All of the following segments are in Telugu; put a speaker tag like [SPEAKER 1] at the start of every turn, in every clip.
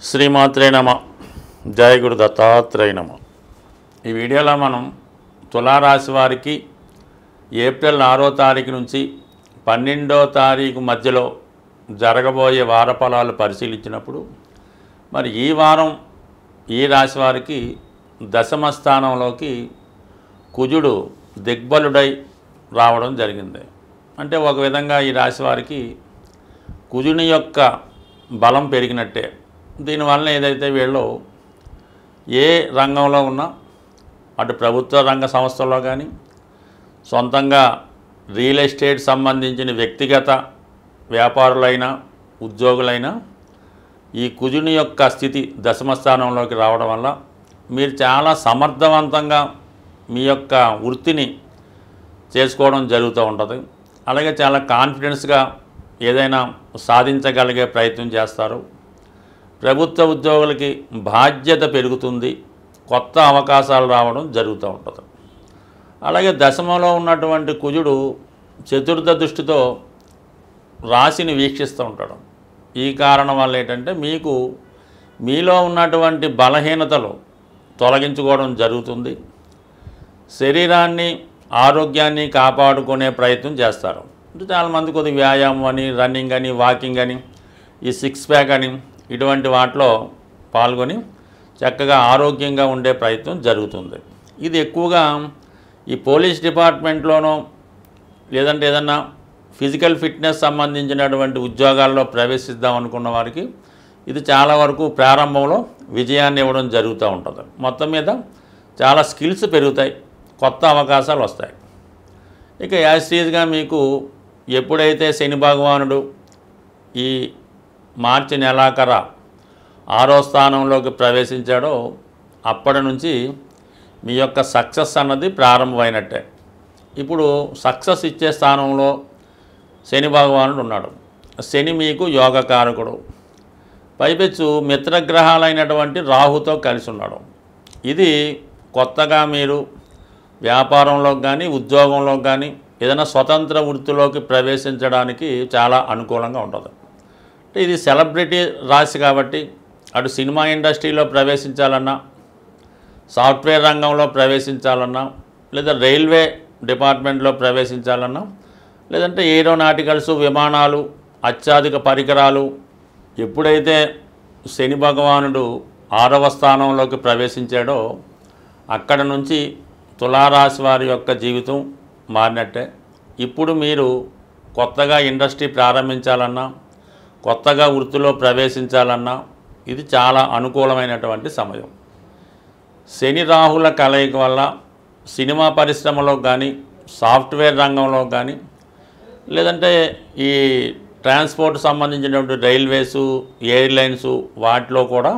[SPEAKER 1] శ్రీమాత్రే నమ. జయ గురు దత్తాత్రేయ నమ. ఈ వీడియోలో మనం తులారాశి వారికి ఏప్రిల్ 6వ తారీఖు నుంచి 12వ తారీఖు మధ్యలో జరగబోయే వార ఫలాలు పరిశీలించినప్పుడు మరి ఈ వారం ఈ రాశి వారికి దశమ స్థానంలోకి కుజుడు దిగ్బలుడై రావడం జరిగింది. అంటే ఒక విధంగా ఈ రాశి వారికి కుజుని యొక్క బలం పెరిగినట్టే. దీనివల్ల ఏదైతే వీళ్ళు ఏ రంగంలో ఉన్నా, అటు ప్రభుత్వ రంగ సంస్థల్లో కానీ, సొంతంగా రియల్ ఎస్టేట్ సంబంధించిన వ్యక్తిగత వ్యాపారులైనా ఉద్యోగులైనా ఈ కుజుని యొక్క స్థితి దశమ స్థానంలోకి రావడం వల్ల మీరు చాలా సమర్థవంతంగా మీ యొక్క వృత్తిని చేసుకోవడం జరుగుతూ ఉంటుంది. అలాగే చాలా కాన్ఫిడెన్స్గా ఏదైనా సాధించగలిగే ప్రయత్నం చేస్తారు. ప్రభుత్వ ఉద్యోగులకి బాధ్యత పెరుగుతుంది, కొత్త అవకాశాలు రావడం జరుగుతూ ఉంటుంది. అలాగే దశమంలో ఉన్నటువంటి కుజుడు చతుర్థ దృష్టితో రాశిని వీక్షిస్తూ ఉంటాడు. ఈ కారణం వల్ల ఏంటంటే మీకు మీలో ఉన్నటువంటి బలహీనతలు తొలగించుకోవడం జరుగుతుంది. శరీరాన్ని ఆరోగ్యాన్ని కాపాడుకునే ప్రయత్నం చేస్తారు. అంటే చాలామంది కొద్దిగా వ్యాయామం అని, రన్నింగ్ అని, వాకింగ్ అని, ఈ సిక్స్ ప్యాక్ అని ఇటువంటి వాటిలో పాల్గొని చక్కగా ఆరోగ్యంగా ఉండే ప్రయత్నం జరుగుతుంది. ఇది ఎక్కువగా ఈ పోలీస్ డిపార్ట్మెంట్లోనో లేదంటే ఏదన్నా ఫిజికల్ ఫిట్నెస్ సంబంధించినటువంటి ఉద్యోగాల్లో ప్రవేశిద్దాం అనుకున్న వారికి ఇది చాలా వరకు ప్రారంభంలో విజయాన్ని ఇవ్వడం జరుగుతూ ఉంటుంది. మొత్తం మీద చాలా స్కిల్స్ పెరుగుతాయి, కొత్త అవకాశాలు వస్తాయి. ఇక యాస్టీజ్గా మీకు ఎప్పుడైతే శని భగవానుడు ఈ మార్చి నెలాఖరు 6వ స్థానంలోకి ప్రవేశించాడో అప్పటి నుంచి మీ యొక్క సక్సెస్ అన్నది ప్రారంభమైనట్టే. ఇప్పుడు సక్సెస్ ఇచ్చే స్థానంలో శని భగవానుడు ఉన్నాడు. శని మీకు యోగకారకుడు, పైపెచ్చు మిత్రగ్రహాలైనటువంటి రాహుతో కలిసి ఉన్నాడు. ఇది కొత్తగా మీరు వ్యాపారంలోకి కానీ ఉద్యోగంలోకి కానీ ఏదైనా స్వతంత్ర వృత్తిలోకి ప్రవేశించడానికి చాలా అనుకూలంగా ఉంటుంది. అంటే ఇది సెలబ్రిటీ రాశి కాబట్టి అటు సినిమా ఇండస్ట్రీలో ప్రవేశించాలన్నా, సాఫ్ట్వేర్ రంగంలో ప్రవేశించాలన్నా, లేదా రైల్వే డిపార్ట్మెంట్లో ప్రవేశించాలన్నా, లేదంటే ఏరోనాటికల్స్, విమానాలు, అత్యాధునిక పరికరాలు ఎప్పుడైతే శని భగవానుడు 6వ స్థానంలోకి ప్రవేశించాడో అక్కడ నుంచి తులారాశి వారి యొక్క జీవితం మారినట్టే. ఇప్పుడు మీరు కొత్తగా ఇండస్ట్రీ ప్రారంభించాలన్నా, కొత్తగా వృత్తిలో ప్రవేశించాలన్నా ఇది చాలా అనుకూలమైనటువంటి సమయం. శని రాహుల కలయిక వల్ల సినిమా పరిశ్రమలో కానీ, సాఫ్ట్వేర్ రంగంలో కానీ, లేదంటే ఈ ట్రాన్స్పోర్ట్ సంబంధించినటువంటి రైల్వేసు, ఎయిర్లైన్సు వాటిలో కూడా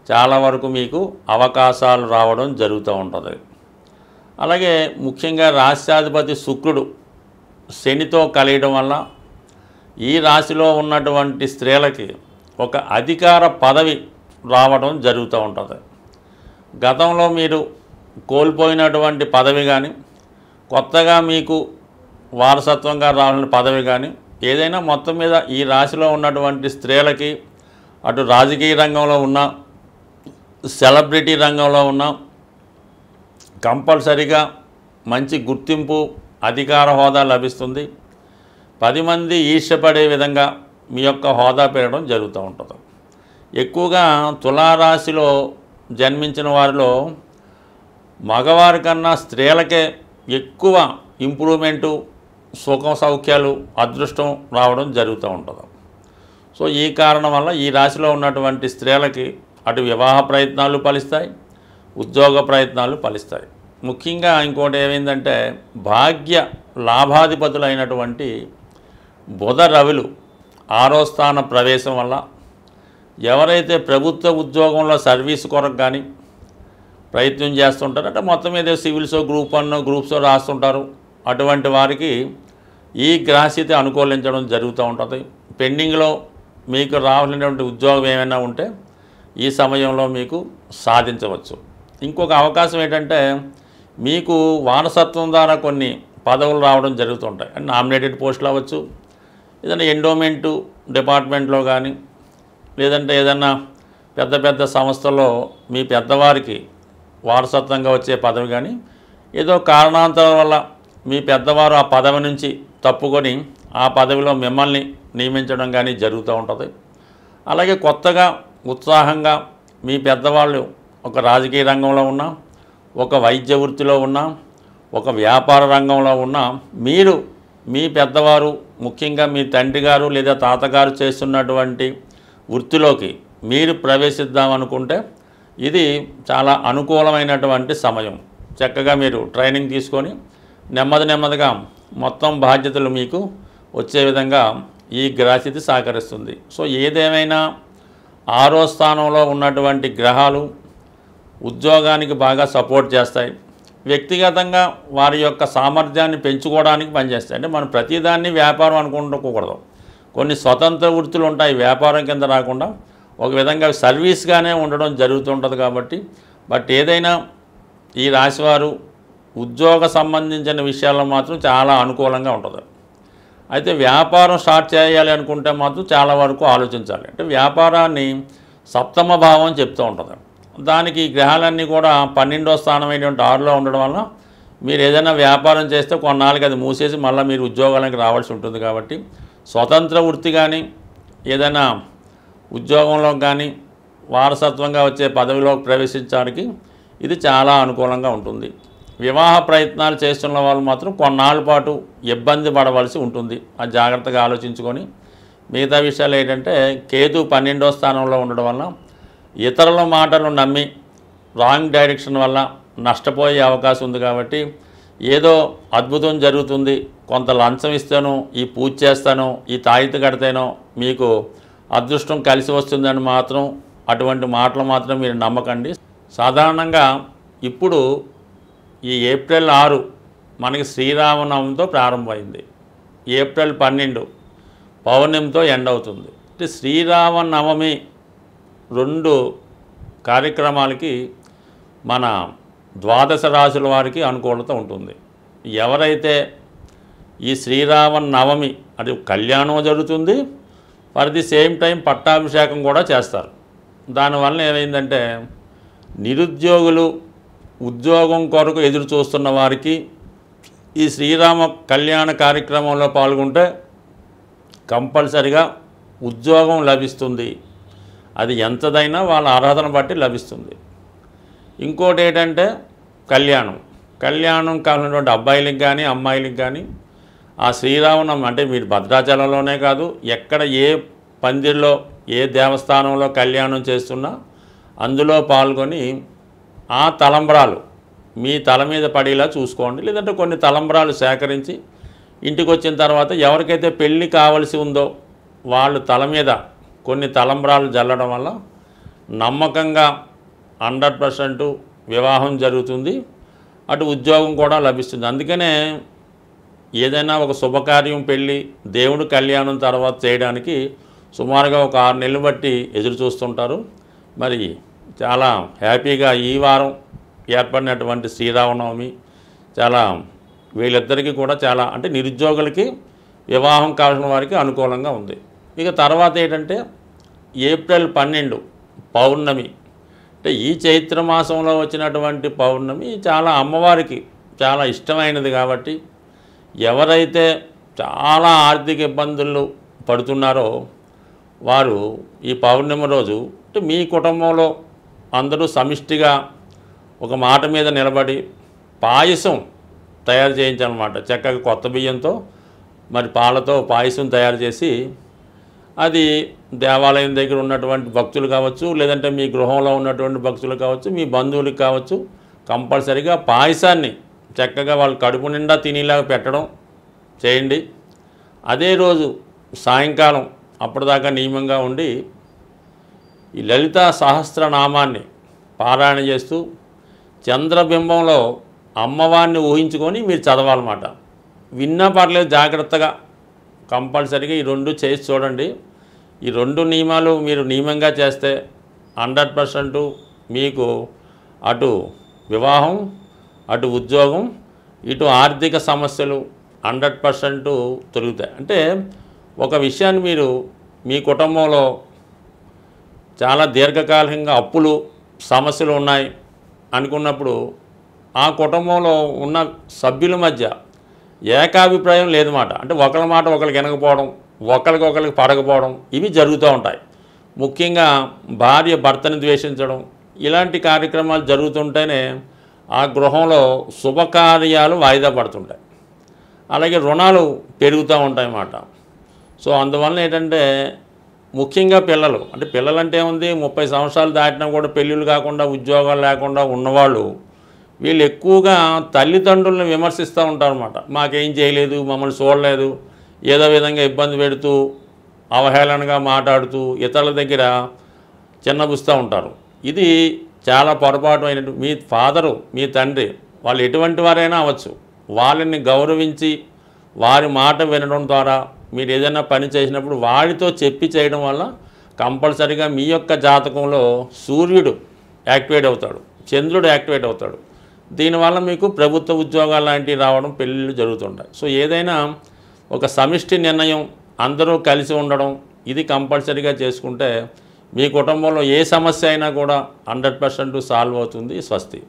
[SPEAKER 1] చాలా వరకు మీకు అవకాశాలు రావడం జరుగుతూ ఉంటుంది. అలాగే ముఖ్యంగా రాష్ట్రాధిపతి శుక్రుడు శనితో కలియడం వల్ల ఈ రాశిలో ఉన్నటువంటి స్త్రీలకి ఒక అధికార పదవి రావడం జరుగుతూ ఉంటుంది. గతంలో మీరు కోల్పోయినటువంటి పదవి కానీ, కొత్తగా మీకు వారసత్వంగా రావాలని పదవి కానీ ఏదైనా మొత్తం మీద ఈ రాశిలో ఉన్నటువంటి స్త్రీలకి అటు రాజకీయ రంగంలో ఉన్న, సెలబ్రిటీ రంగంలో ఉన్న కంపల్సరీగా మంచి గుర్తింపు, అధికార హోదా లభిస్తుంది. 10 మంది ఈర్ష్యపడే విధంగా మీ యొక్క హోదా పెరగడం జరుగుతూ ఉంటుంది. ఎక్కువగా తులారాశిలో జన్మించిన వారిలో మగవారి కన్నా స్త్రీలకే ఎక్కువ ఇంప్రూవ్మెంటు, సుఖ సౌఖ్యాలు, అదృష్టం రావడం జరుగుతూ ఉంటుంది. సో ఈ కారణం వల్ల ఈ రాశిలో ఉన్నటువంటి స్త్రీలకి అటు వివాహ ప్రయత్నాలు ఫలిస్తాయి, ఉద్యోగ ప్రయత్నాలు ఫలిస్తాయి. ముఖ్యంగా ఇంకోటి ఏమైందంటే భాగ్య లాభాధిపతులైనటువంటి బుధ రవిలు 6వ స్థాన ప్రవేశం వల్ల ఎవరైతే ప్రభుత్వ ఉద్యోగంలో సర్వీస్ కొరకు కానీ ప్రయత్నం చేస్తుంటారో, అంటే మొత్తం మీద సివిల్స్, గ్రూప్ 1, గ్రూప్స్ రాస్తుంటారు, అటువంటి వారికి ఈ గ్రహస్థితి అనుకూలించడం జరుగుతూ ఉంటుంది. పెండింగ్లో మీకు రావాల్సినటువంటి ఉద్యోగం ఏమైనా ఉంటే ఈ సమయంలో మీకు సాధించవచ్చు. ఇంకొక అవకాశం ఏంటంటే మీకు వారసత్వం ద్వారా కొన్ని పదవులు రావడం జరుగుతుంటాయి. నామినేటెడ్ పోస్టులు అవ్వచ్చు, ఏదైనా ఎండోమెంటు డిపార్ట్మెంట్లో కానీ, లేదంటే ఏదన్నా పెద్ద పెద్ద సంస్థల్లో మీ పెద్దవారికి వారసత్వంగా వచ్చే పదవి కానీ ఏదో కారణాంతరం వల్ల మీ పెద్దవారు ఆ పదవి నుంచి తప్పుకొని ఆ పదవిలో మిమ్మల్ని నియమించడం కానీ జరుగుతూ ఉంటుంది. అలాగే కొత్తగా ఉత్సాహంగా మీ పెద్దవాళ్ళు ఒక రాజకీయ రంగంలో ఉన్నా, ఒక వైద్య వృత్తిలో ఉన్నా, ఒక వ్యాపార రంగంలో ఉన్నా, మీరు మీ పెద్దవారు ముఖ్యంగా మీ తండ్రి గారు లేదా తాతగారు చేస్తున్నటువంటి వృత్తిలోకి మీరు ప్రవేశిద్దామనుకుంటే ఇది చాలా అనుకూలమైనటువంటి సమయం. చక్కగా మీరు ట్రైనింగ్ తీసుకొని నెమ్మదిగా మొత్తం బాధ్యతలు మీకు వచ్చే విధంగా ఈ గ్రహస్థితి సహకరిస్తుంది. సో ఏదేమైనా 6వ స్థానంలో ఉన్నటువంటి గ్రహాలు ఉద్యోగానికి బాగా సపోర్ట్ చేస్తాయి. వ్యక్తిగతంగా వారి యొక్క సామర్థ్యాన్ని పెంచుకోవడానికి పనిచేస్తాయి. అంటే మనం ప్రతిదాన్ని వ్యాపారం అనుకుంటూకూడదు. కొన్ని స్వతంత్ర వృత్తులు ఉంటాయి, వ్యాపారం కింద రాకుండా ఒక విధంగా సర్వీస్గానే ఉండడం జరుగుతుంటుంది. కాబట్టి ఏదైనా ఈ రాశివారు ఉద్యోగ సంబంధించిన విషయాల్లో మాత్రం చాలా అనుకూలంగా ఉంటుంది. అయితే వ్యాపారం స్టార్ట్ చేయాలి అనుకుంటే మాత్రం చాలా వరకు ఆలోచించాలి. అంటే వ్యాపారాన్ని సప్తమ భావం చెప్తూ ఉంటుంది. దానికి గ్రహాలన్నీ కూడా 12వ స్థానమైనటువంటి 6లో ఉండడం వల్ల మీరు ఏదైనా వ్యాపారం చేస్తే కొన్నాళ్ళకి అది మూసేసి మళ్ళీ మీరు ఉద్యోగానికి రావాల్సి ఉంటుంది. కాబట్టి స్వతంత్ర వృత్తి కానీ ఏదైనా ఉద్యోగంలో కానీ వారసత్వంగా వచ్చే పదవిలోకి ప్రవేశించడానికి ఇది చాలా అనుకూలంగా ఉంటుంది. వివాహ ప్రయత్నాలు చేస్తున్న వాళ్ళు మాత్రం కొన్నాళ్ళ పాటు ఇబ్బంది పడవలసి ఉంటుంది. అది జాగ్రత్తగా ఆలోచించుకొని మిగతా విషయాలు ఏంటంటే కేతు 12వ స్థానంలో ఉండడం వల్ల ఇతరుల మాటలు నమ్మి రాంగ్ డైరెక్షన్ వల్ల నష్టపోయే అవకాశం ఉంది. కాబట్టి ఏదో అద్భుతం జరుగుతుంది, కొంత లంచం ఇస్తాను, ఈ పూజ చేస్తాను, ఈ తాయితీ కడితేనో మీకు అదృష్టం కలిసి వస్తుందని మాత్రం అటువంటి మాటలు మాత్రం మీరు నమ్మకండి. సాధారణంగా ఇప్పుడు ఈ ఏప్రిల్ 6 మనకి శ్రీరామనవమితో ప్రారంభమైంది. ఏప్రిల్ 12 పౌర్ణమితో ఎండ్ అవుతుంది. అంటే శ్రీరామనవమి 2 కార్యక్రమాలకి మన ద్వాదశ రాశుల వారికి అనుకూలత ఉంటుంది. ఎవరైతే ఈ శ్రీరామనవమి అది కళ్యాణం జరుగుతుంది, ఫర్ ది సేమ్ టైం పట్టాభిషేకం కూడా చేస్తారు. దానివల్ల ఏమైందంటే నిరుద్యోగులు ఉద్యోగం కొరకు ఎదురు చూస్తున్న వారికి ఈ శ్రీరామ కళ్యాణ కార్యక్రమంలో పాల్గొంటే కంపల్సరిగా ఉద్యోగం లభిస్తుంది. అది ఎంతదైనా వాళ్ళ అర్హతను బట్టి లభిస్తుంది. ఇంకోటి ఏంటంటే కళ్యాణం కావాలన్నటువంటి అబ్బాయిలకు కానీ అమ్మాయిలకు కానీ ఆ శ్రీరామనవమి అంటే మీరు భద్రాచలంలోనే కాదు, ఎక్కడ ఏ పందిరిలో ఏ దేవస్థానంలో కళ్యాణం చేస్తున్నా అందులో పాల్గొని ఆ తలంబ్రాలు మీ తల మీద పడేలా చూసుకోండి. లేదంటే కొన్ని తలంబ్రాలు సేకరించి ఇంటికి వచ్చిన తర్వాత ఎవరికైతే పెళ్ళి కావలసి ఉందో వాళ్ళు తల మీద కొన్ని తలంబ్రాలు జల్లడం వల్ల నమ్మకంగా 100% వివాహం జరుగుతుంది, అటు ఉద్యోగం కూడా లభిస్తుంది. అందుకనే ఏదైనా ఒక శుభకార్యం పెళ్ళి దేవుడి కళ్యాణం తర్వాత చేయడానికి సుమారుగా ఒక 6 నెలలు బట్టి ఎదురు చూస్తుంటారు. మరి చాలా హ్యాపీగా ఈ వారం ఏర్పడినటువంటి శ్రీరామనవమి చాలా వీళ్ళిద్దరికీ కూడా చాలా అంటే నిరుద్యోగులకి వివాహం కావాల్సిన వారికి అనుకూలంగా ఉంది. ఇక తర్వాత ఏంటంటే ఏప్రిల్ 12 పౌర్ణమి. అంటే ఈ చైత్ర మాసంలో వచ్చినటువంటి పౌర్ణమి చాలా అమ్మవారికి చాలా ఇష్టమైనది. కాబట్టి ఎవరైతే చాలా ఆర్థిక ఇబ్బందులు పడుతున్నారో వారు ఈ పౌర్ణమి రోజు అంటే మీ కుటుంబంలో అందరూ సమిష్టిగా ఒక మాట మీద నిలబడి పాయసం తయారు చేయించాలన్నమాట. చక్కగా కొత్త బియ్యంతో మరి పాలతో పాయసం తయారు చేసి అది దేవాలయం దగ్గర ఉన్నటువంటి భక్తులు కావచ్చు, లేదంటే మీ గృహంలో ఉన్నటువంటి భక్తులు కావచ్చు, మీ బంధువులకు కావచ్చు, కంపల్సరీగా పాయసాన్ని చక్కగా వాళ్ళు కడుపు నిండా తినేలాగా పెట్టడం చేయండి. అదే రోజు సాయంకాలం అప్పటిదాకా నియమంగా ఉండి ఈ లలితా సహస్రనామాన్ని పారాయణ చేస్తూ చంద్రబింబంలో అమ్మవారిని ఊహించుకొని మీరు చదవాలన్నమాట. విన్నా పర్లేదు, జాగ్రత్తగా కంపల్సరీగా ఈ 2 చేసి చూడండి. ఈ 2 నియమాలు మీరు నియమంగా చేస్తే 100% మీకు అటు వివాహం, అటు ఉద్యోగం, ఇటు ఆర్థిక సమస్యలు 100% తొలుగుతాయి. అంటే ఒక విషయాన్ని మీరు మీ కుటుంబంలో చాలా దీర్ఘకాలికంగా అప్పులు సమస్యలు ఉన్నాయి అనుకున్నప్పుడు ఆ కుటుంబంలో ఉన్న సభ్యుల మధ్య ఏకాభిప్రాయం లేదన్నమాట. అంటే ఒకరి మాట ఒకరికి వినకపోవడం, ఒకరికొకరికి పడకపోవడం ఇవి జరుగుతూ ఉంటాయి. ముఖ్యంగా భార్య భర్తని ద్వేషించడం ఇలాంటి కార్యక్రమాలు జరుగుతుంటేనే ఆ గృహంలో శుభకార్యాలు వాయిదా పడుతుంటాయి. అలాగే రుణాలు పెరుగుతూ ఉంటాయన్నమాట. సో అందువల్ల ఏంటంటే ముఖ్యంగా పిల్లలు, అంటే పిల్లలంటే ఏముంది, 30 సంవత్సరాలు దాటినా కూడా పెళ్ళిళ్ళు కాకుండా ఉద్యోగాలు లేకుండా ఉన్నవాళ్ళు వీళ్ళు ఎక్కువగా తల్లిదండ్రులను విమర్శిస్తూ ఉంటారన్నమాట. మాకేం చేయలేదు, మమ్మల్ని చూడలేదు, ఏదో విధంగా ఇబ్బంది పెడుతూ అవహేళనగా మాట్లాడుతూ ఇతరుల దగ్గర చిన్నబుస్తూ ఉంటారు. ఇది చాలా పొరపాటు అయినట్టు. మీ ఫాదరు, మీ తండ్రి వాళ్ళు ఎటువంటి వారైనా అవ్వచ్చు, వాళ్ళని గౌరవించి వారి మాట వినడం ద్వారా మీరు ఏదైనా పని చేసినప్పుడు వాడితో చెప్పి చేయడం వల్ల కంపల్సరీగా మీ యొక్క జాతకంలో సూర్యుడు యాక్టివేట్ అవుతాడు, చంద్రుడు యాక్టివేట్ అవుతాడు. దీనివల్ల మీకు ప్రభుత్వ ఉద్యోగాలు లాంటివి రావడం, పెళ్ళిళ్ళు జరుగుతుంటాయి. సో ఏదైనా ఒక సమిష్టి నిర్ణయం, అందరూ కలిసి ఉండడం ఇది కంపల్సరీగా చేసుకుంటే మీ కుటుంబంలో ఏ సమస్య అయినా కూడా 100% సాల్వ్ అవుతుంది. స్వస్తి.